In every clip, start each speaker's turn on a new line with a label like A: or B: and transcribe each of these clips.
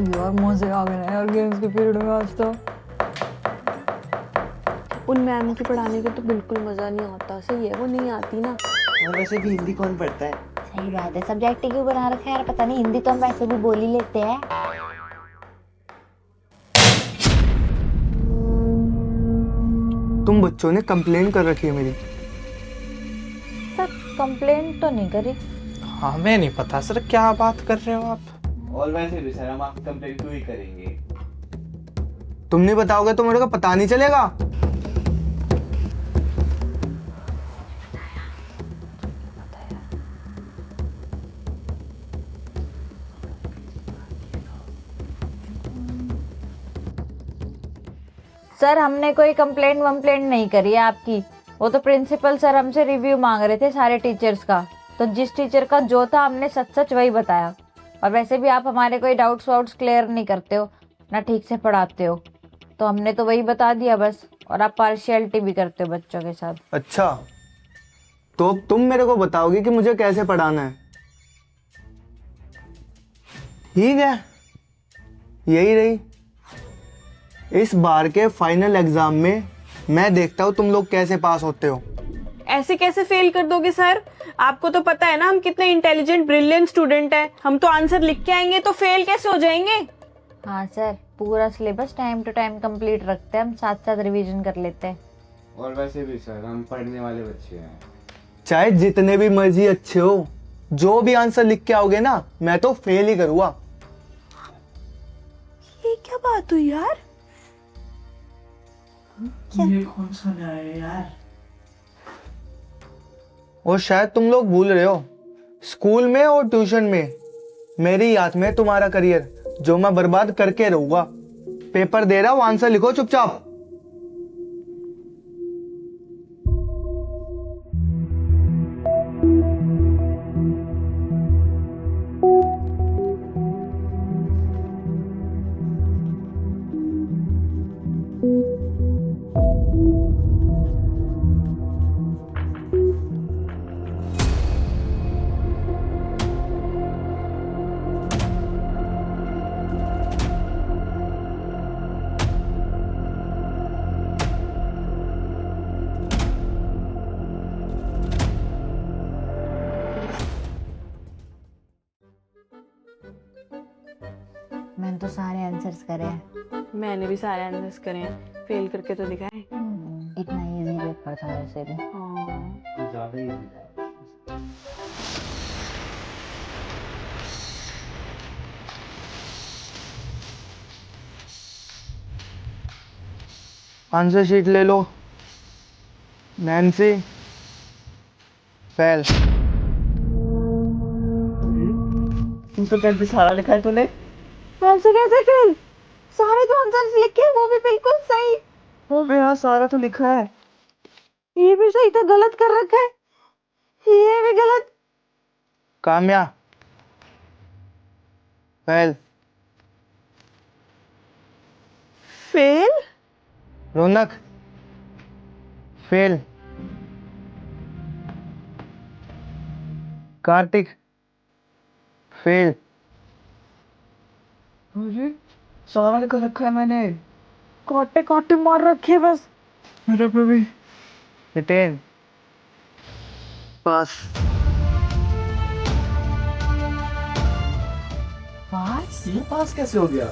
A: यार मजे आ गए ना यार गेम्स के पीरियड में आज तो।
B: उन मैम की पढ़ाने का तो बिल्कुल मजा नहीं आता। सही है, वो नहीं आती ना।
C: और वैसे भी हिंदी कौन पढ़ता है?
D: सही बात है, सब्जेक्ट क्यों बना रखा है यार, पता नहीं। हिंदी तो हम वैसे भी बोल ही लेते हैं।
E: तुम बच्चों ने कंप्लेन कर रखी है मेरी।
D: सर कंप्लेन तो नहीं करी।
F: हमें नहीं पता सर, क्या बात कर रहे हो आप।
C: और वैसे भी सर हम आपकी कंप्लेन क्यों ही करेंगे?
E: तुम नहीं बताओगे तो मेरे को पता नहीं चलेगा।
D: सर हमने कोई कंप्लेंट वम्प्लेंट नहीं करी है आपकी। वो तो प्रिंसिपल सर हमसे रिव्यू मांग रहे थे सारे टीचर्स का, तो जिस टीचर का जो था हमने सच सच वही बताया। और वैसे भी आप हमारे कोई डाउट्स वाउट्स क्लियर नहीं करते हो ना, ठीक से पढ़ाते हो, तो हमने तो वही बता दिया बस। और आप पार्शियलिटी भी करते हो बच्चों के साथ।
E: अच्छा, तो तुम मेरे को बताओगे कि मुझे कैसे पढ़ाना है। ठीक है, यही रही। इस बार के फाइनल एग्जाम में मैं देखता हूँ तुम लोग कैसे पास होते हो।
B: ऐसे कैसे फेल कर दोगे सर? आपको तो पता है ना हम कितने इंटेलिजेंट ब्रिलियंट स्टूडेंट हैं। हम तो आंसर लिख के आएंगे तो फेल कैसे हो जाएंगे?
D: हाँ सर, पूरा syllabus time to time complete रखते हैं हम, साथ साथ रिवीजन कर लेते हैं।
C: और वैसे भी सर हम पढ़ने वाले बच्चे हैं।
E: चाहे जितने भी मर्जी अच्छे हो, जो भी आंसर लिख के आओगे ना, मैं तो फेल ही करूँगा।
B: ये क्या बात हुई यार?
F: ये कौन सा नया है यार?
E: और शायद तुम लोग भूल रहे हो, स्कूल में और ट्यूशन में मेरी याद में तुम्हारा करियर जो मैं बर्बाद करके रहूंगा। पेपर दे रहा हूं, आंसर लिखो चुपचाप।
D: मैंने तो सारे आंसर्स करे हैं।
B: मैंने भी सारे आंसर्स करे हैं, फेल करके तो दिखाए।
D: इतना इजी पेपर था वैसे भी।
B: हाँ।
C: ज्यादा ही
E: आंसर शीट ले लो। Nancy fail.
C: तुम तो कहते सारा लिखा है तूने।
B: आंसर कैसे फेल? सारे तो आंसर्स लिखे हैं, वो भी बिल्कुल सही।
C: अबे हाँ सारा तो लिखा है।
B: ये भी सही तो गलत कर रखा है, ये भी गलत।
E: काम्या फेल।
B: फेल?
E: रौनक फेल। कार्तिक फेल।
C: अरे सारा लिखा रखा है मैंने।
B: काटे काटे मार रखे बस।
C: मेरे पे भी।
E: रिटेन पास।
D: पास?
C: ये पास कैसे हो गया?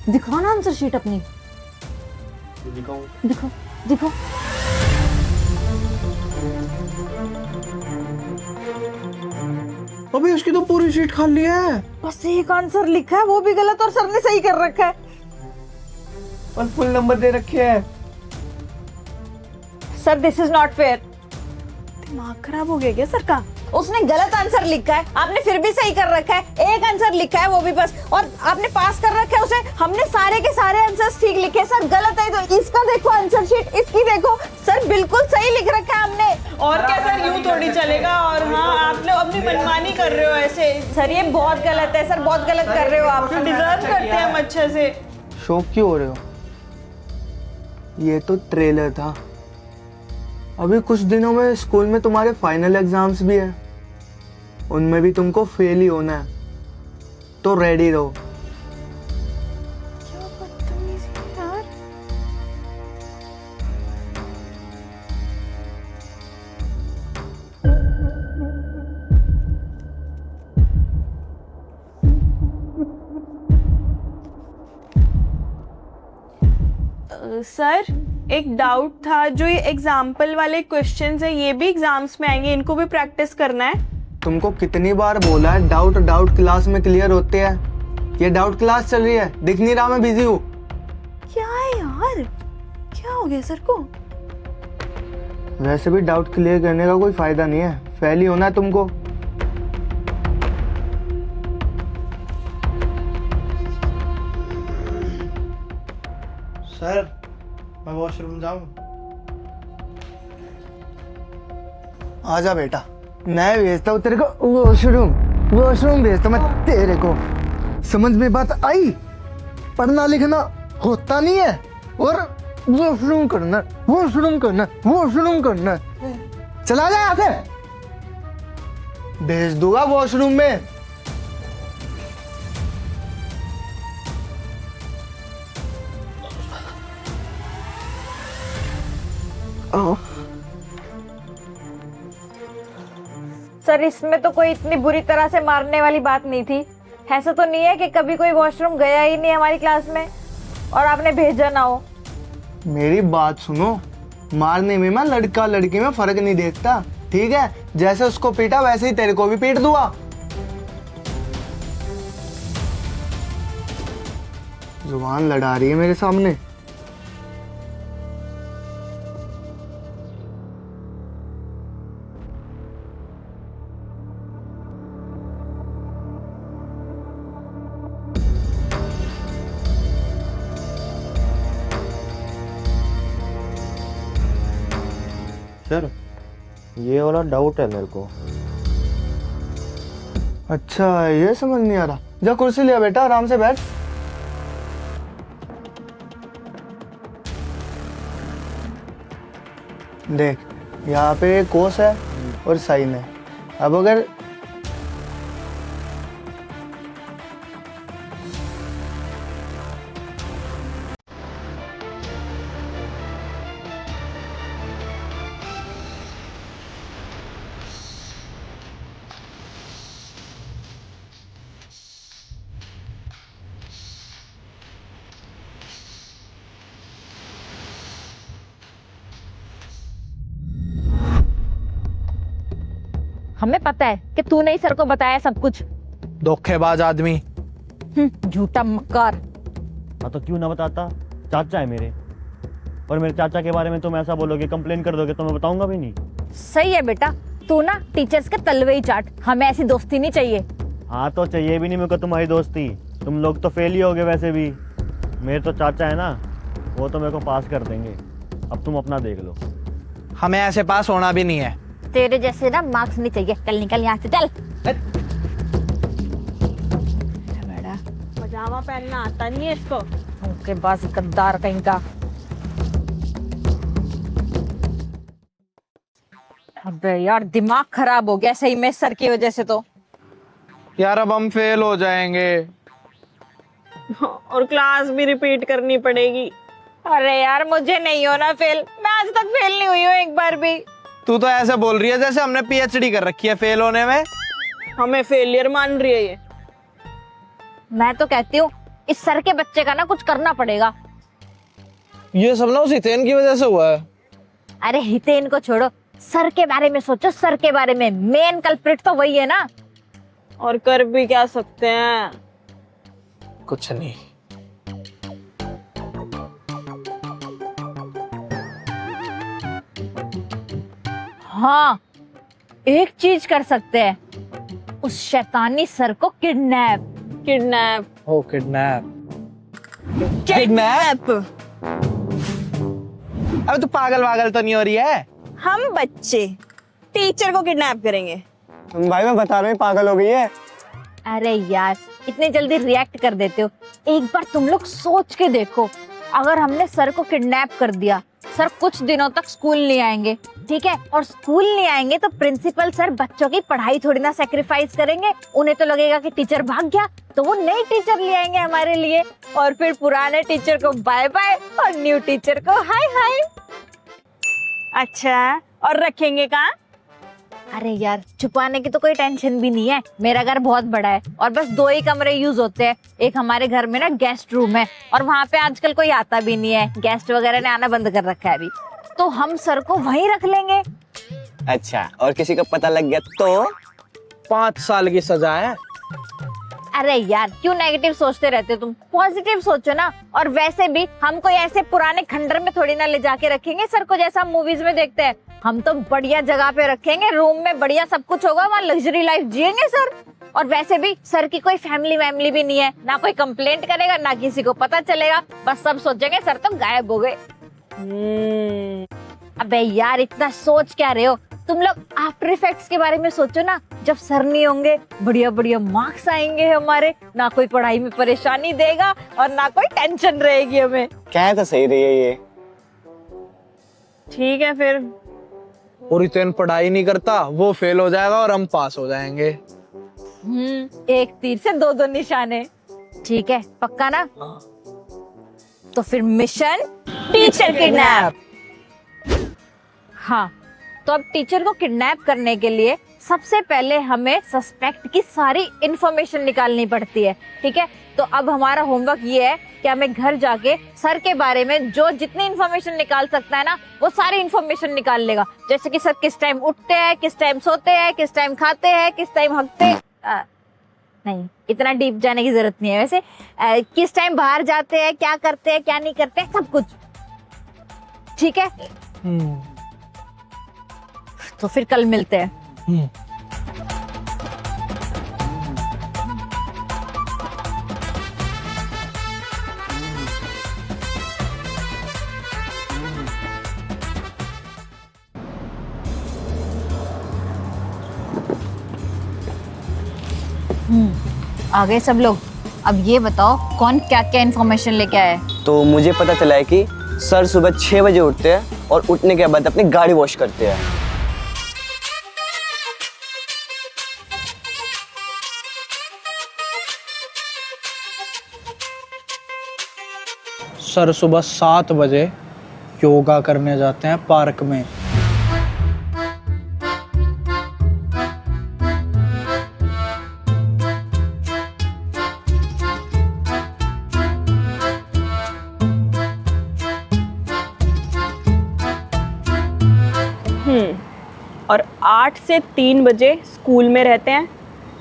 D: दिखाओ ना आंसर शीट अपनी।
C: दिखाऊं?
D: दिखो दिखो।
C: अबे उसकी तो पूरी शीट खाली है।
B: बस एक आंसर लिखा है, वो भी गलत, और सर ने सही कर रखा है।
C: और फुल नंबर दे रखे हैं।
B: Sir this is not fair. दिमाग खराब हो गया क्या सर का? उसने गलत आंसर लिखा है, आपने फिर भी सही कर रखा है। एक आंसर लिखा है वो भी बस, और आपने पास कर रखा है उसे। हमने सारे के सारे आंसर्स ठीक लिखे, सर गलत है तो इसका देखो आंसर शीट, इसकी देखो। सर बिल्कुल सही लिख रखा है हमने। और क्या सर, यूं थोड़ी चलेगा। और हाँ, आप लोग अपनी मनमानी कर रहे हो ऐसे। सर ये बहुत गलत है, सर बहुत गलत कर रहे हो आप। डिजर्व करते हैं हम अच्छे से।
E: शौक क्यों हो रहे हो? ये तो ट्रेलर था। अभी कुछ दिनों में स्कूल में तुम्हारे फाइनल एग्जाम्स भी है, उनमें भी तुमको फेल ही होना है, तो रेडी रहो।
B: सर एक डाउट था, जो ये एग्जाम्पल वाले क्वेश्चंस है ये भी एग्जाम्स में आएंगे, इनको भी प्रैक्टिस करना है?
E: तुमको कितनी बार बोला है डाउट क्लास में क्लियर होते हैं। ये डाउट क्लास चल रही है, दिख नहीं रहा मैं बिजी हूँ।
B: क्या है यार, क्या हो गया सर को?
E: वैसे भी डाउट क्लियर करने का कोई फायदा नहीं है, फेल ही होना है तुमको।
F: सर मैं वॉशरूम जाऊं?
E: आजा बेटा, मैं भेजता हूँ तेरे को वॉशरूम भेजता मैं तेरे को। समझ में बात आई? पढ़ना लिखना होता नहीं है और वॉशरूम करना। चला जा यहाँ से, भेज दूंगा वॉशरूम में।
D: सर इसमें तो कोई इतनी बुरी तरह से मारने वाली बात नहीं थी। ऐसा तो नहीं है कि कभी कोई वॉशरूम गया ही नहीं हमारी क्लास में और आपने भेजा ना हो।
E: मेरी बात सुनो, मारने में मैं लड़का लड़की में फर्क नहीं देखता, ठीक है? जैसे उसको पीटा वैसे ही तेरे को भी पीट दूंगा। जुबान लड़ा रही है मेरे सामने।
C: सर ये वाला डाउट है मेरे को।
E: अच्छा, ये समझ नहीं आ रहा। जा कुर्सी लिया बेटा, आराम से बैठ। देख, यहाँ पे कोस है और साइन है। अब अगर
D: हमें पता है कि तूने ही सर को बताया सब कुछ।
F: धोखेबाज आदमी।
D: झूठा मक्कार।
G: हाँ तो क्यों ना बताता, चाचा है मेरे। और मेरे चाचा के बारे में तुम ऐसा बोलोगे, कंप्लेन कर दोगे तो मैं बताऊंगा भी नहीं।
D: सही है बेटा, तू ना टीचर्स के तलवे ही चाट। हमें ऐसी दोस्ती नहीं चाहिए।
G: हाँ तो चाहिए भी नहीं मेरे को तुम्हारी दोस्ती। तुम लोग तो फेल ही होगे वैसे भी। मेरे तो चाचा है ना, वो तो मेरे को पास कर देंगे। अब तुम अपना देख लो।
F: हमें ऐसे पास होना भी नहीं है।
D: तेरे जैसे ना मार्क्स नहीं चाहिए। चल निकल यहाँ से, चल।
B: पजामा पहनना आता नहीं है इसको।
D: उनके पास गद्दार कहीं का। अबे यार दिमाग खराब हो गया सही में सर की वजह से तो।
F: यार अब हम फेल हो जाएंगे।
B: और क्लास भी रिपीट करनी पड़ेगी।
D: अरे यार मुझे नहीं होना फेल, मैं आज तक फेल नहीं हुई हूँ एक बार भी।
F: तू तो ऐसे बोल रही है जैसे हमने पीएचडी कर रखी है फेल होने में।
B: हमें फेलियर मान रही है ये।
D: मैं तो कहती हूँ इस सर के बच्चे का ना कुछ करना पड़ेगा।
F: ये सब ना उस हितेन की वजह से हुआ है।
D: अरे हितेन को छोड़ो, सर के बारे में सोचो। सर के बारे में मेन कल्प्रिट तो वही है ना।
B: और कर भी क्या सकते हैं।
F: कुछ नहीं।
D: हाँ एक चीज कर सकते हैं, उस शैतानी सर को किडनैप।
B: किडनैप।
F: ओ किडनैप। अब तू पागल तो नहीं हो रही है?
B: हम बच्चे टीचर को किडनैप करेंगे।
E: भाई मैं बता रहा हूँ, पागल हो गई है।
D: अरे यार इतने जल्दी रिएक्ट कर देते हो। एक बार तुम लोग सोच के देखो, अगर हमने सर को किडनैप कर दिया, सर कुछ दिनों तक स्कूल नहीं आएंगे, ठीक है? और स्कूल नहीं आएंगे तो प्रिंसिपल सर बच्चों की पढ़ाई थोड़ी ना सैक्रिफाइस करेंगे। उन्हें तो लगेगा कि टीचर भाग गया, तो वो नई टीचर ले आएंगे हमारे लिए। और फिर पुराने टीचर को बाय बाय और न्यू टीचर को हाय हाय।
B: अच्छा, और रखेंगे कहाँ?
D: अरे यार, छुपाने की तो कोई टेंशन भी नहीं है। मेरा घर बहुत बड़ा है और बस 2 ही कमरे यूज होते हैं। एक हमारे घर में ना गेस्ट रूम है और वहाँ पे आजकल कोई आता भी नहीं है, गेस्ट वगैरह ने आना बंद कर रखा है अभी। तो हम सर को वहीं रख लेंगे।
H: अच्छा, और किसी को पता लग गया तो?
F: 5 साल की सजा है।
D: अरे यार, क्यों नेगेटिव सोचते रहते हो तुम? पॉजिटिव सोचो ना। और वैसे भी हम कोई ऐसे पुराने खंडर में थोड़ी ना ले जाके रखेंगे सर को, जैसा हम मूवीज में देखते हैं। हम तो बढ़िया जगह पे रखेंगे, रूम में बढ़िया सब कुछ होगा, वहाँ लग्जरी लाइफ जिएंगे सर। और वैसे भी सर की कोई फैमिली वैमिली भी नहीं है, ना कोई कंप्लेंट करेगा ना किसी को पता चलेगा। बस सब सोचेंगे सर तो गायब हो गए। अबे यार, इतना सोच क्या रहे हो तुम लोग? आफ्टर इफेक्ट्स के बारे में सोचो ना। जब सर नहीं होंगे, बढ़िया बढ़िया मार्क्स आएंगे हमारे, ना कोई पढ़ाई में परेशानी देगा और ना कोई टेंशन रहेगी हमें।
H: क्या तो सही रही है ये।
B: ठीक है फिर।
F: और रितेन पढ़ाई नहीं करता, वो फेल हो जाएगा और हम पास हो जाएंगे।
D: एक तीर से 2 निशाने। ठीक है, पक्का ना? तो फिर मिशन टीचर किडनैप। हाँ, तो अब टीचर को किडनैप करने के लिए सबसे पहले हमें सस्पेक्ट की सारी इंफॉर्मेशन निकालनी पड़ती है। ठीक है, तो अब हमारा होमवर्क ये है कि हमें घर जाके सर के बारे में जो जितनी इंफॉर्मेशन निकाल सकता है ना, वो सारी इंफॉर्मेशन निकाल लेगा। जैसे कि सर किस टाइम उठते हैं, किस टाइम सोते हैं, किस टाइम खाते हैं, किस टाइम हंसते नहीं, इतना डीप जाने की जरूरत नहीं है। वैसे किस टाइम बाहर जाते हैं, क्या करते हैं, क्या नहीं करते हैं, सब कुछ। ठीक है, तो फिर कल मिलते हैं। आ गए सब लोग। अब ये बताओ कौन क्या क्या इन्फॉर्मेशन लेके आया है?
H: तो मुझे पता चला है कि सर सुबह 6 बजे उठते हैं और उठने के बाद अपनी गाड़ी वॉश करते हैं।
F: सर सुबह 7 बजे योगा करने जाते हैं पार्क में।
B: और 8 से 3 बजे स्कूल में रहते हैं।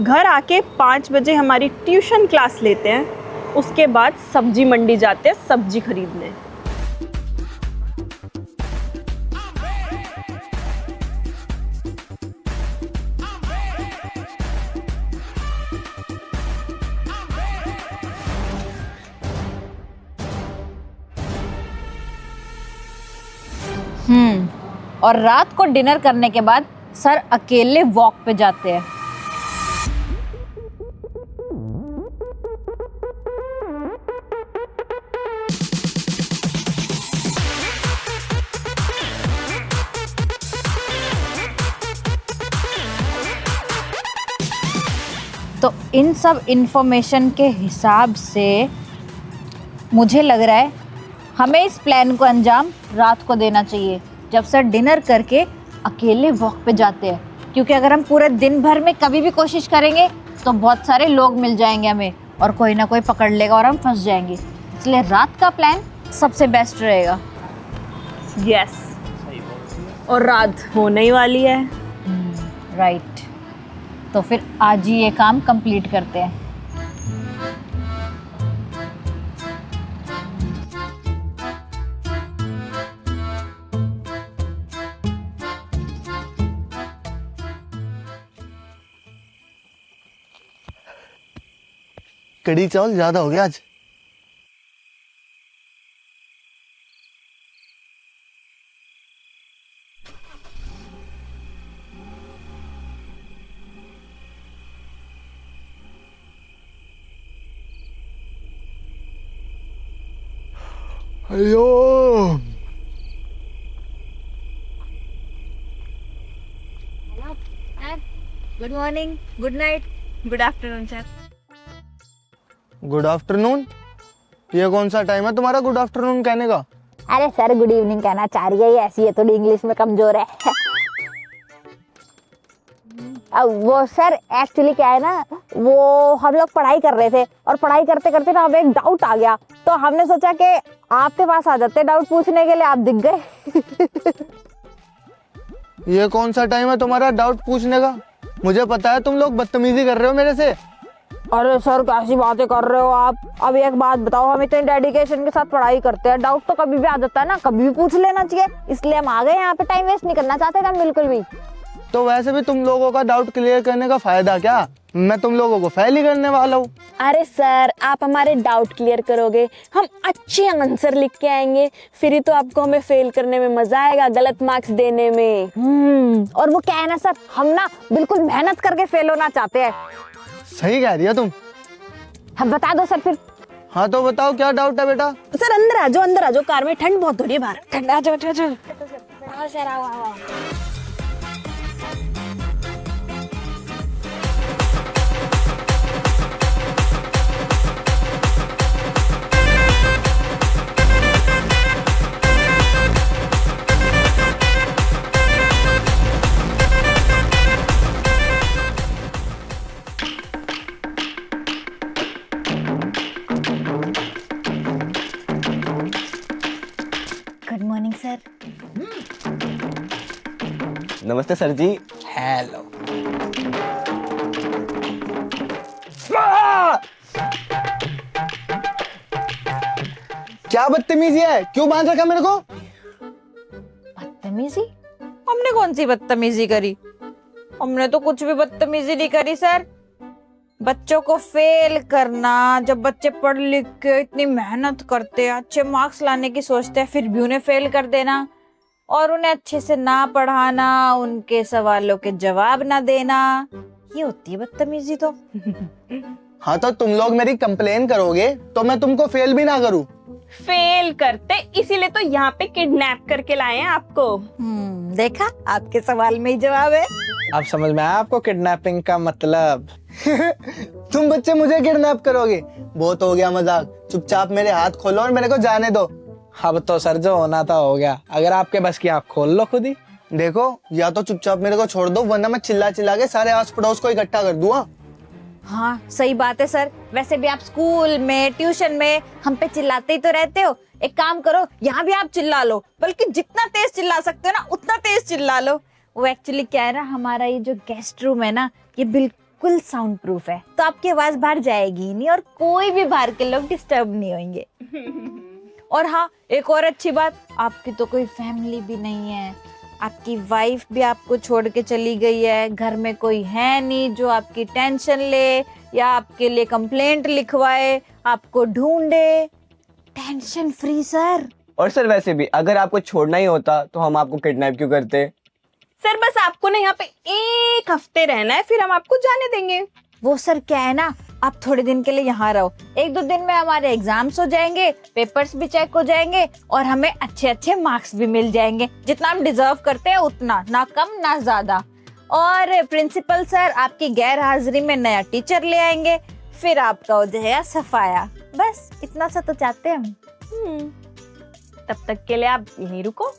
B: घर आके 5 बजे हमारी ट्यूशन क्लास लेते हैं। उसके बाद सब्जी मंडी जाते हैं सब्जी खरीदने।
D: और रात को डिनर करने के बाद सर अकेले वॉक पे जाते हैं। तो इन सब इंफॉर्मेशन के हिसाब से मुझे लग रहा है हमें इस प्लान को अंजाम रात को देना चाहिए, जब सर डिनर करके अकेले वॉक पे जाते हैं। क्योंकि अगर हम पूरे दिन भर में कभी भी कोशिश करेंगे तो बहुत सारे लोग मिल जाएंगे हमें और कोई ना कोई पकड़ लेगा और हम फंस जाएंगे। इसलिए रात का प्लान सबसे बेस्ट रहेगा।
B: यस, और रात होने ही वाली है।
D: राइट, तो फिर आज ही ये काम कंप्लीट करते हैं।
E: कड़ी चावल ज्यादा हो गया आज। अयो
D: good morning, good night,
B: good afternoon sir.
E: Good afternoon. ये कौन सा टाइम है तुम्हारा गुड आफ्टरनून कहने का?
D: अरे सर गुड इवनिंग कहना चाह रही है, ये ऐसी है, थोड़ी इंग्लिश में कमजोर है। वो सर एक्चुअली क्या है ना, वो हम लोग पढ़ाई कर रहे थे और पढ़ाई करते करते ना हमें एक डाउट आ गया, तो हमने सोचा कि आपके पास आ जाते डाउट पूछने के लिए, आप दिख गए।
E: ये कौन सा टाइम है तुम्हारा डाउट पूछने का? मुझे पता है तुम लोग बदतमीजी कर रहे हो मेरे से।
D: अरे सर कैसी बातें कर रहे हो आप? अब एक बात बताओ, हम इतने डेडिकेशन के साथ पढ़ाई करते हैं, डाउट तो कभी भी आ जाता है ना, कभी भी पूछ लेना चाहिए, इसलिए हम आ गए यहाँ पे, टाइम वेस्ट नहीं करना चाहते हम बिल्कुल भी।
E: तो वैसे भी तुम लोगों का डाउट क्लियर करने का फायदा क्या? मैं तुम लोगों को फेल ही करने वाला हूँ।
B: अरे सर, आप हमारे डाउट क्लियर करोगे, हम अच्छे आंसर लिख के आएंगे, फिर ही तो आपको हमें फेल करने में मजा आएगा, गलत मार्क्स देने में।
D: और वो क्या है ना सर, हम ना बिल्कुल मेहनत करके फेल होना चाहते हैं।
E: सही कह रही है तुम।
D: हम बता दो सर फिर।
E: हाँ तो बताओ क्या डाउट है बेटा?
B: सर अंदर आ जाओ, अंदर आ जाओ, कार में ठंड बहुत हो रही है बाहर। ठंड, आ जाओ, आ जाओ।
D: आओ सर, आओ आओ। Good morning sir.
H: नमस्ते सर जी।
F: हेलो।
E: क्या बदतमीजी है? क्यों बांध रखा मेरे को?
D: बदतमीजी?
A: हमने कौन सी बदतमीजी करी? हमने तो कुछ भी बदतमीजी नहीं करी सर। बच्चों को फेल करना, जब बच्चे पढ़ लिख के इतनी मेहनत करते हैं, अच्छे मार्क्स लाने की सोचते हैं, फिर भी उन्हें फेल कर देना और उन्हें अच्छे से ना पढ़ाना, उनके सवालों के जवाब ना देना, ये होती है बदतमीजी तो।
E: हाँ तो तुम लोग मेरी कंप्लेन करोगे तो मैं तुमको फेल भी ना करूँ।
B: फेल करते, इसीलिए तो यहाँ पे किडनैप करके लाए हैं आपको।
A: देखा, आपके सवाल में ही जवाब है।
F: अब समझ में आया आपको किडनैपिंग का मतलब?
E: तुम बच्चे मुझे किडनैप करोगे? बहुत हो गया मजाक, चुपचाप मेरे हाथ खोलो और मेरे को जाने दो।
F: अब तो सर जो होना था हो गया, अगर आपके बस की आप खोल लो खुद ही।
E: देखो, या तो चुपचाप मेरे को छोड़ दो, वरना मैं चिल्ला चिल्ला के सारे आस पड़ोस को इकट्ठा कर दूंगा।
A: हाँ सही बात है सर। वैसे भी आप स्कूल में, ट्यूशन में हम पे चिल्लाते ही तो रहते हो। एक काम करो, यहाँ भी आप चिल्ला लो, बल्कि जितना तेज चिल्ला सकते हो ना उतना तेज चिल्ला लो। वो एक्चुअली क्या है ना, हमारा ये जो गेस्ट रूम है ना, ये बिल्कुल साउंड प्रूफ है, तो आपकी आवाज बाहर जाएगी नहीं और कोई भी बाहर के लोग डिस्टर्ब नहीं होंगे। और हाँ, एक और अच्छी बात, आपकी तो कोई फैमिली भी नहीं है, आपकी वाइफ भी आपको छोड़ के चली गई है, घर में कोई है नहीं जो आपकी टेंशन ले या आपके लिए कंप्लेंट लिखवाए, आपको ढूंढे। Tension free sir.
H: और सर वैसे भी अगर आपको छोड़ना ही होता तो हम आपको किडनैप क्यों करते?
B: सर बस आपको ना यहाँ पे एक हफ्ते रहना है, फिर हम आपको जाने देंगे।
A: वो सर क्या है ना, आप थोड़े दिन के लिए यहाँ रहो, 1-2 दिन में हमारे एग्जाम्स हो जाएंगे, पेपर्स भी चेक हो जाएंगे और हमें अच्छे अच्छे मार्क्स भी मिल जाएंगे, जितना हम डिजर्व करते हैं उतना, ना कम ना ज्यादा। और प्रिंसिपल सर आपकी गैर हाजिरी में नया टीचर ले आएंगे, फिर आपका हो जाएगा सफाया। बस इतना सा तो चाहते हैं हम।
B: तब तक के लिए आप यहीं रुको।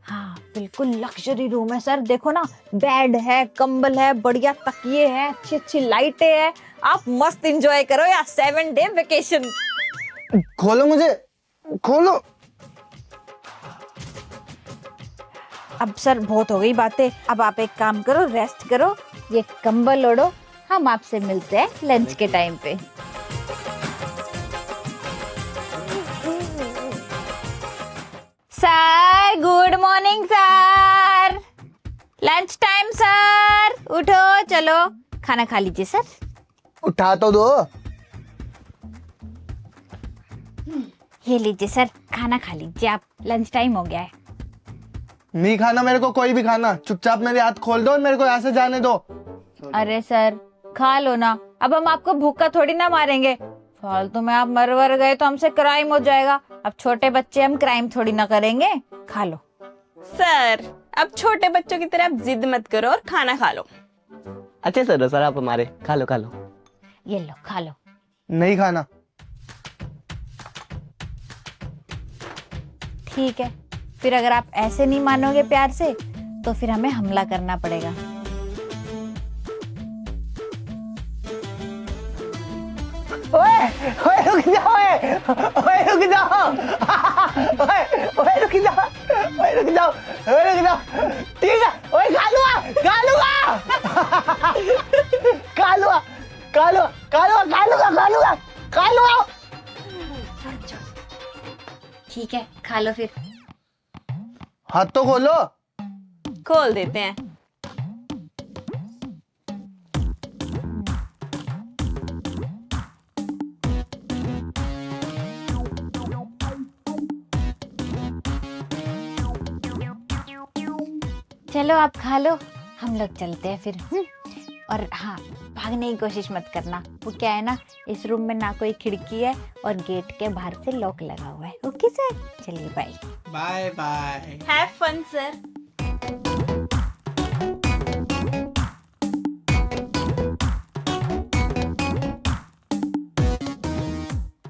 A: हाँ बिल्कुल लग्जरी रूम है सर, देखो ना, बेड है, कंबल है, बढ़िया तकिए हैं, अच्छी अच्छी लाइटें हैं, आप मस्त एंजॉय करो यार 7 डे वेकेशन।
E: खोलो मुझे, खोलो।
A: अब सर बहुत हो गई बातें, अब आप एक काम करो, रेस्ट करो, ये कंबल ओढ़ो, हम आपसे मिलते हैं लंच के टाइम पे। Sir good morning sir, lunch time sir, उठो चलो खाना खा लीजिए सर।
E: उठा तो दो।
A: ये लीजिए सर, खाना खा लीजिए आप, लंच टाइम हो गया है।
E: नहीं खाना मेरे को कोई भी खाना, चुपचाप मेरे हाथ खोल दो और मेरे को यहाँ से जाने दो।
A: अरे सर खा लो ना, अब हम आपको भूखा थोड़ी ना मारेंगे, फालतू में आप मर वर गए तो हमसे क्राइम हो जाएगा। अब छोटे बच्चे, हम क्राइम थोड़ी ना करेंगे, खा लो।
B: सर अब छोटे बच्चों की तरह आप जिद मत करो और खाना खा लो।
H: अच्छे सर आप हमारे, खा लो खा लो।
A: ये लो खा लो।
E: नहीं खाना।
A: ठीक है, फिर अगर आप ऐसे नहीं मानोगे प्यार से तो फिर हमें हमला करना पड़ेगा।
E: ओए रुक जाओ, ओए रुक जाओ, ओए ओए रुक जाओ, ओए रुक जाओ, ओए रुक जाओ, ठीक है, ओए खा लूंगा, खा लूंगा, खा लूंगा, खा लूंगा, खा लूंगा, खा लूंगा, खा लूंगा, खा लूंगा।
A: ठीक है, खा लो फिर।
E: हाथ तो खोलो।
B: खोल देते हैं।
A: चलो आप खा लो, हम लोग चलते हैं फिर। और हाँ, भागने की कोशिश मत करना। वो क्या है ना, इस रूम में ना कोई खिड़की है और गेट के बाहर से लॉक लगा हुआ है। ओके सर, चलिए bye.
F: Bye bye.
B: Have fun sir.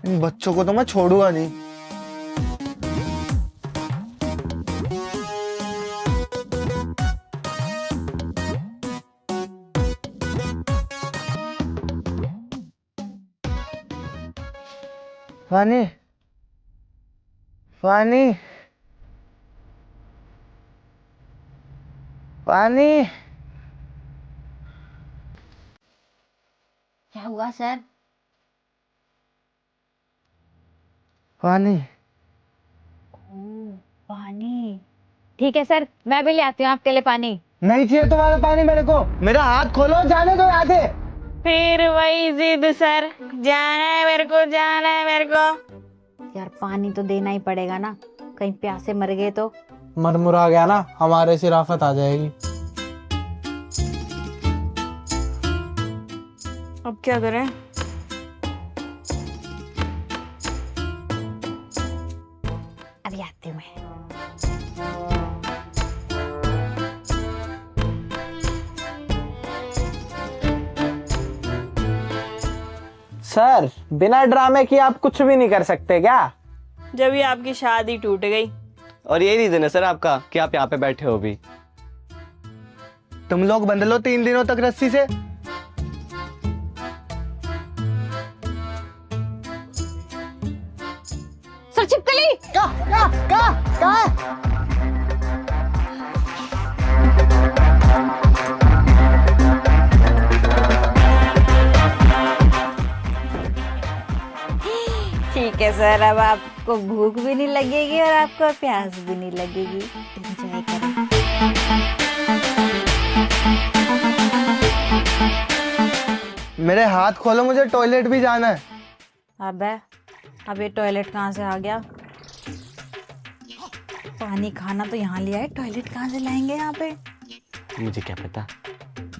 E: इन बच्चों को तो मैं छोड़ूंगा नहीं। फानी, फानी, फानी।
A: क्या हुआ सर?
E: फानी,
A: पानी? ठीक है सर, मैं भी ले आती हूँ आपके लिए पानी।
E: नहीं चाहिए तुम्हारा पानी मेरे को। मेरा हाथ खोलो, जाने दो यहाँ से।
B: फिर वही जिद सर, जाना है मेरे को, जाना है मेरे को।
A: यार पानी तो देना ही पड़ेगा ना, कहीं प्यासे मर गए तो।
F: मरमुरा गया ना, हमारे सिर आफत आ जाएगी।
B: अब क्या करें?
A: अभी आती हूँ मैं।
F: सर, बिना ड्रामे किए आप कुछ भी नहीं कर सकते क्या?
B: जब ही आपकी शादी टूट गई।
H: और यही रीजन है सर आपका कि आप यहाँ पे बैठे हो भी।
E: तुम लोग बंध लो 3 दिनों तक रस्सी से।
A: सर छिपकली!
E: का
A: ठीक है सर, अब आपको भूख भी नहीं लगेगी और आपको प्यास भी नहीं लगेगी। एंजॉय करें।
E: मेरे हाथ खोलो, मुझे टॉयलेट भी जाना है।
A: अबे, अब ये टॉयलेट कहाँ से आ गया? पानी खाना तो यहाँ लिया है, टॉयलेट कहाँ से लाएंगे यहाँ पे?
H: मुझे क्या पता।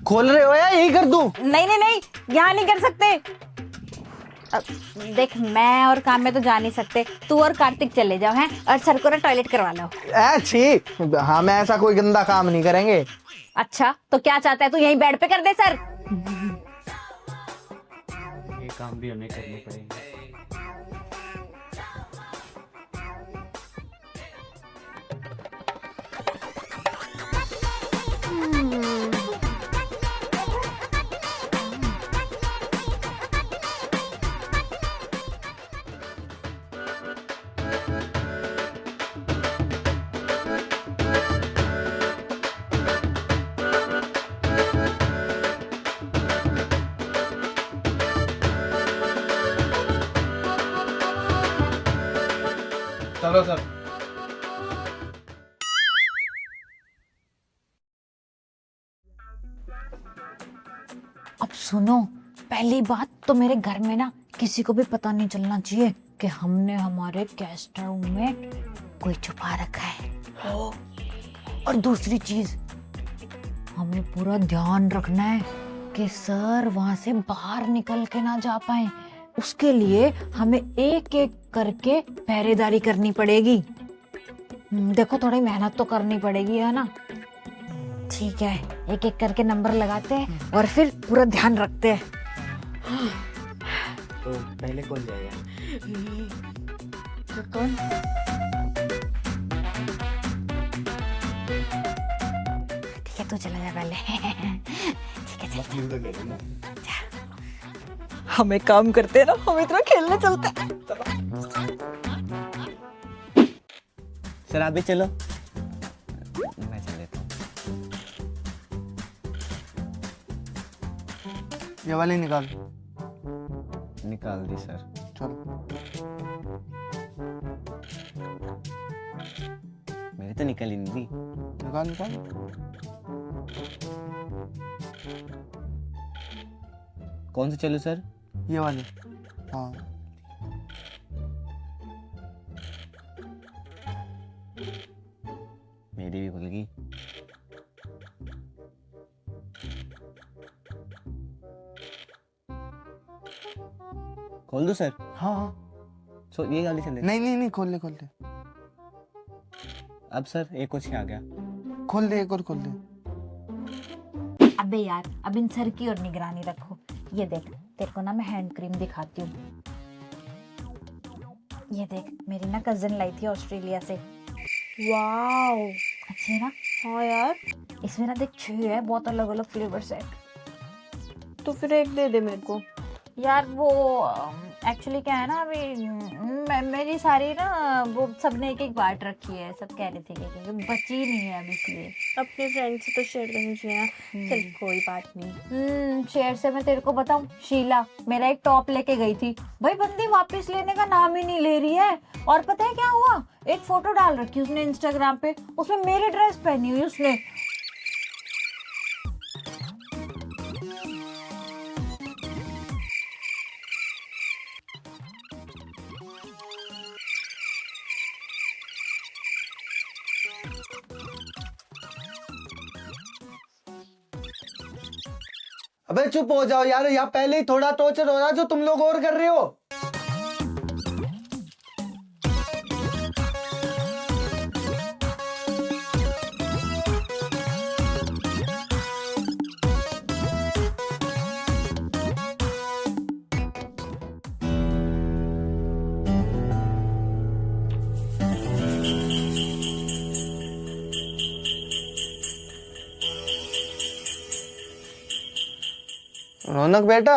E: खोल रहे हो या यही कर दूं?
A: नहीं नहीं नहीं, यहाँ नहीं कर सकते। अब देख, मैं और काम में तो जा नहीं सकते, तू और कार्तिक चले जाओ हैं, और सर को ना टॉयलेट करवा लो।
F: छी, हम ऐसा कोई गंदा काम नहीं करेंगे।
A: अच्छा, तो क्या चाहता है तू? यहीं बेड पे कर दे सर।
H: ये काम भी हमें करने पड़ेंगे।
F: चलो सर।
A: अब सुनो, पहली बात तो मेरे घर में ना किसी को भी पता नहीं चलना चाहिए कि हमने हमारे गेस्ट रूम में कोई छुपा रखा है। और दूसरी चीज, हमें पूरा ध्यान रखना है कि सर वहां से बाहर निकल के ना जा पाए। उसके लिए हमें एक एक करके पहरेदारी करनी पड़ेगी। देखो, थोड़ी मेहनत तो करनी पड़ेगी, है ना? ठीक है, एक एक करके नंबर लगाते हैं और फिर पूरा ध्यान रखते हैं।
H: तो पहले कौन जाएगा?
A: कौन? ठीक है, तू चला जा पहले। ठीक है, चल।
B: हम एक काम करते हैं ना, हम इतना खेलने चलते हैं।
H: सर आप भी चलो, मैं चल लेता हूँ।
E: ये वाली निकाल।
H: निकाल दी सर।
E: चलो।
H: मेरी तो निकल ही नहीं दी।
E: निकाल निकाल।
H: कौन सा चलूं सर?
E: ये वाली। हाँ।
H: मेरी भी खुल गई। खोल दो सर।
E: हाँ हाँ।
H: सो ये गाड़ी चले।
E: नहीं नहीं नहीं, खोल ले खोल ले।
H: अब सर एक कुछ आ गया।
E: खोल दे, एक और खोल दे।
A: अबे यार, अब इन सर की और निगरानी रखो। ये देख, तेरे को ना मैं हैंड क्रीम दिखाती हूँ। ये देख, मेरी ना कजन लाई थी ऑस्ट्रेलिया से।
B: वाओ,
A: अच्छी है ना?
B: हाँ यार।
A: इसमें ना देख 6 है, बहुत अलग अलग फ्लेवर्स है।
B: तो फिर एक दे दे मेरे को।
A: यार वो एक्चुअली क्या है ना, अभी मेरी सारी ना वो सबने एक एक बांट रखी है। सब कह रहे थे कि बची नहीं है अभी, इसलिए।
B: अपने फ्रेंड से तो शेयर करनी चाहिए ना। चल कोई बात नहीं।
A: शेयर से मैं तेरे को बताऊं, शीला मेरा एक टॉप लेके गई थी भाई, बंदी वापस लेने का नाम ही नहीं ले रही है। और पता है क्या हुआ, एक फोटो डाल रखी उसने इंस्टाग्राम पे, उसमें मेरी ड्रेस पहनी हुई उसने।
E: अबे चुप हो जाओ यार, यहाँ पहले ही थोड़ा टॉर्चर हो रहा है, जो तुम लोग और कर रहे हो। रौनक बेटा।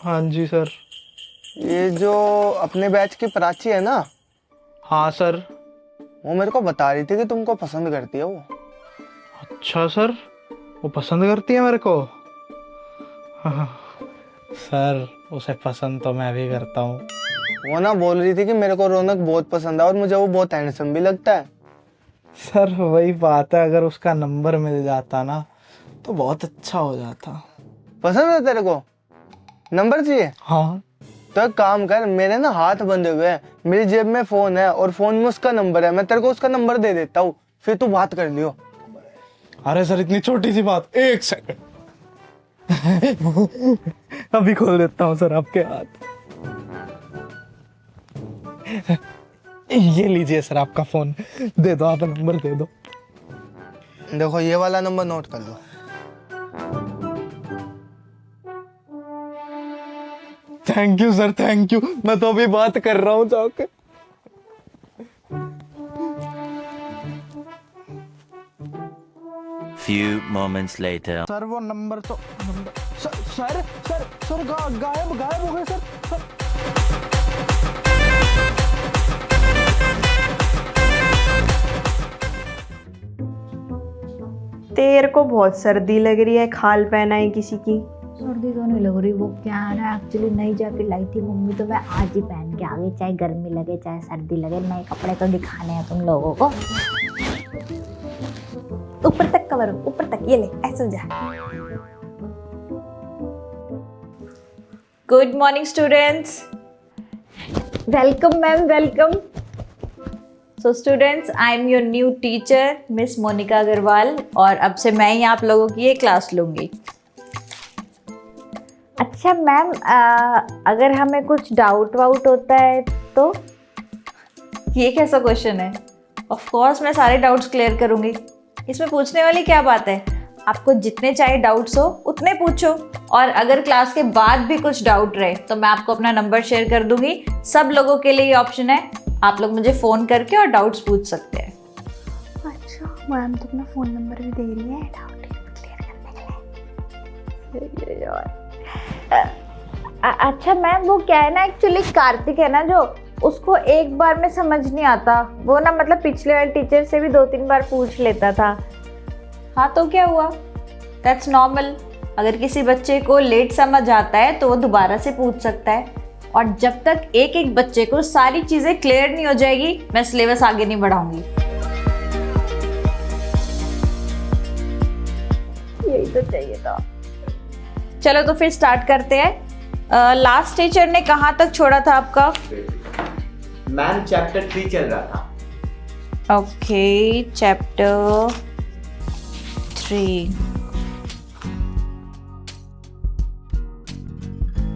F: हाँ जी सर।
E: ये जो अपने बैच की प्राची है ना,
F: हाँ सर।
E: वो मेरे को बता रही थी कि तुमको पसंद करती है वो।
F: अच्छा सर, वो पसंद करती है मेरे को? सर उसे पसंद तो मैं भी करता हूँ।
E: वो ना बोल रही थी कि मेरे को रौनक बहुत पसंद है और मुझे वो बहुत हैंडसम भी लगता है।
F: सर वही बात है, अगर उसका नंबर मिल जाता ना तो बहुत अच्छा हो जाता।
E: पसंद है तेरे को? नंबर चाहिए?
F: हाँ।
E: तो एक काम कर, मेरे ना हाथ बंधे हुए हैं, मेरी जेब में फोन है और फोन में उसका नंबर है, मैं तेरे को उसका नंबर दे देता हूँ, फिर तू बात कर लियो।
F: अरे सर इतनी छोटी सी बात, एक सेकंड। अभी खोल देता हूँ सर आपके हाथ। ये लीजिए सर आपका फोन, दे दो, आप नंबर दे दो।
E: देखो ये वाला नंबर नोट कर लो।
F: Thank you sir, thank you. मैं तो अभी बात कर रहा हूँ जाके।
I: Few moments later.
F: सर वो नंबर तो सर गायब हो गए सर।
B: तेरे को बहुत सर्दी लग रही है, खाल पहना है किसी की।
A: सर्दी तो नहीं लग रही, वो क्या है ना, एक्चुअली नई जैकेट लाई थी मम्मी, तो मैं आज ही पहन के आ गई। चाहे गर्मी लगे चाहे सर्दी लगे, नए कपड़े तो दिखाने हैं तुम लोगों को।
B: ऊपर तक कवर, ऊपर तक, ये ले ऐसे जा। Good morning students.
A: Welcome ma'am, welcome. So students, I am your new teacher miss Monika Agarwal, और अब से मैं ही आप लोगों की ये क्लास लूंगी। अच्छा मैम, अगर हमें कुछ डाउट वाउट होता है तो? ये कैसा क्वेश्चन है? ऑफ कोर्स मैं सारे डाउट्स क्लियर करूंगी, इसमें पूछने वाली क्या बात है। आपको जितने चाहे डाउट्स हो उतने पूछो, और अगर क्लास के बाद भी कुछ डाउट रहे तो मैं आपको अपना नंबर शेयर कर दूंगी। सब लोगों के लिए ये ऑप्शन है, आप लोग मुझे फ़ोन करके और डाउट्स पूछ सकते हैं।
B: अच्छा, मैम तो अपना फोन नंबर भी दे रही है डाउट क्लियर करने के लिए।
D: अच्छा मैम, वो क्या है ना, एक्चुअली कार्तिक है ना जो, उसको एक बार में समझ नहीं आता। वो ना मतलब पिछले वाले टीचर से भी 2-3 बार पूछ लेता था।
A: हाँ तो क्या हुआ, दैट्स नॉर्मल। अगर किसी बच्चे को लेट समझ आता है तो वो दोबारा से पूछ सकता है। और जब तक एक एक बच्चे को सारी चीजें क्लियर नहीं हो जाएगी, मैं सिलेबस आगे नहीं बढ़ाऊंगी।
D: यही तो चाहिए था।
A: चलो तो फिर स्टार्ट करते हैं। लास्ट टीचर ने कहाँ तक छोड़ा था आपका?
C: मैम चैप्टर 3 चल रहा था।
A: Okay, chapter 3।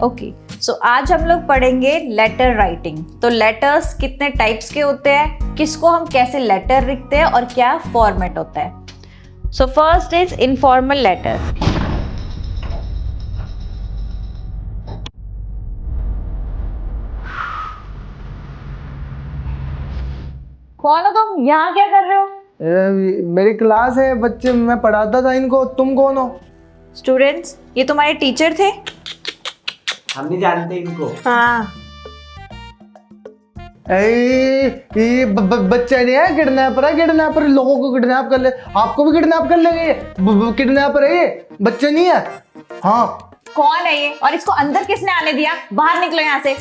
A: ओके, सो आज हम लोग पढ़ेंगे लेटर राइटिंग। तो लेटर्स कितने टाइप्स के होते हैं, किसको हम कैसे लेटर लिखते हैं और क्या फॉर्मेट होता है। So first is informal letter.
D: कौन हो तुम? यहाँ क्या कर रहे हो?
E: मेरी क्लास है, बच्चे मैं पढ़ाता था इनको। तुम कौन हो?
A: स्टूडेंट्स, ये तुम्हारे टीचर थे?
C: हम नहीं जानते इनको।
A: हाँ।
E: ये बच्चा नहीं है, किडनैपर है। किडनैपर लोगों को किडनैप कर ले, आपको भी किडनैप कर लेंगे। किडनैपर है ये, बच्चा नहीं है। हाँ।
A: कौन है ये और इसको अंदर किसने आने दिया? बाहर निकलो यहाँ से।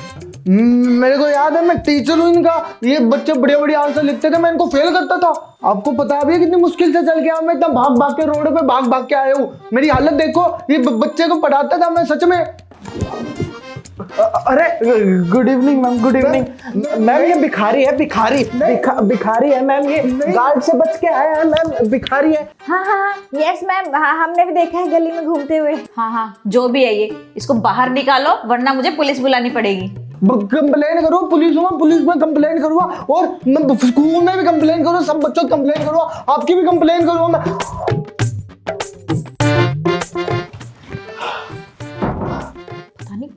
E: मेरे को याद है, मैं टीचर हूँ इनका। ये बच्चे बढ़िया बढ़िया आंसर लिखते थे, मैं इनको फेल करता था। आपको पता भी है कितनी मुश्किल से चल के आया मैं, इतना भाग भाग के रोड पे भाग भाग के आया हूँ। मेरी हालत देखो, ये बच्चे को पढ़ाता था मैं सच में।
F: अरे good evening ma'am, good evening ma'am. ये भिखारी है, भिखारी है मैम। ये गार्ड से बच के आया है मैम, भिखारी है।
D: हाँ हाँ हाँ, यस मैम, हाँ हमने भी देखा है गली में घूमते हुए।
A: हाँ हाँ, जो भी है ये, इसको बाहर निकालो वरना मुझे पुलिस बुलानी पड़ेगी।
E: कंप्लेन करो पुलिस में कंप्लेन करूँगा, और मैं स्कूल में भी कंप्लेन करूँ, सब बच्चों को कंप्लेन करूँगा, आपकी भी कंप्लेन करूँगा मैं।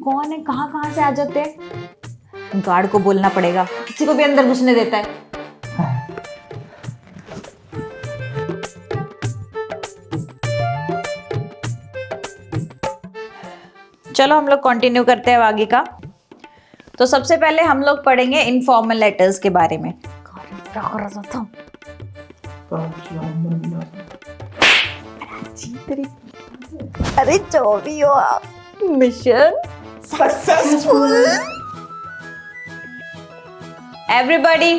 A: कौन है, कहाँ से आ जाते हैं? गार्ड को बोलना पड़ेगा, किसी को भी अंदर घुसने देता है। चलो हम लोग कंटिन्यू करते हैं आगे का। तो सबसे पहले हम लोग पढ़ेंगे इनफॉर्मल लेटर्स के बारे में।
D: क्या कर रहा था?
A: अरे जो भी हो, mission successful. Everybody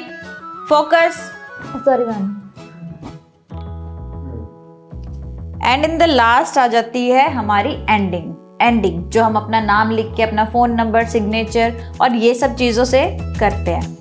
A: focus.
D: Sorry ma'am.
A: And in the last आ जाती है हमारी एंडिंग, जो हम अपना नाम लिख के अपना फोन नंबर, सिग्नेचर और ये सब चीजों से करते हैं।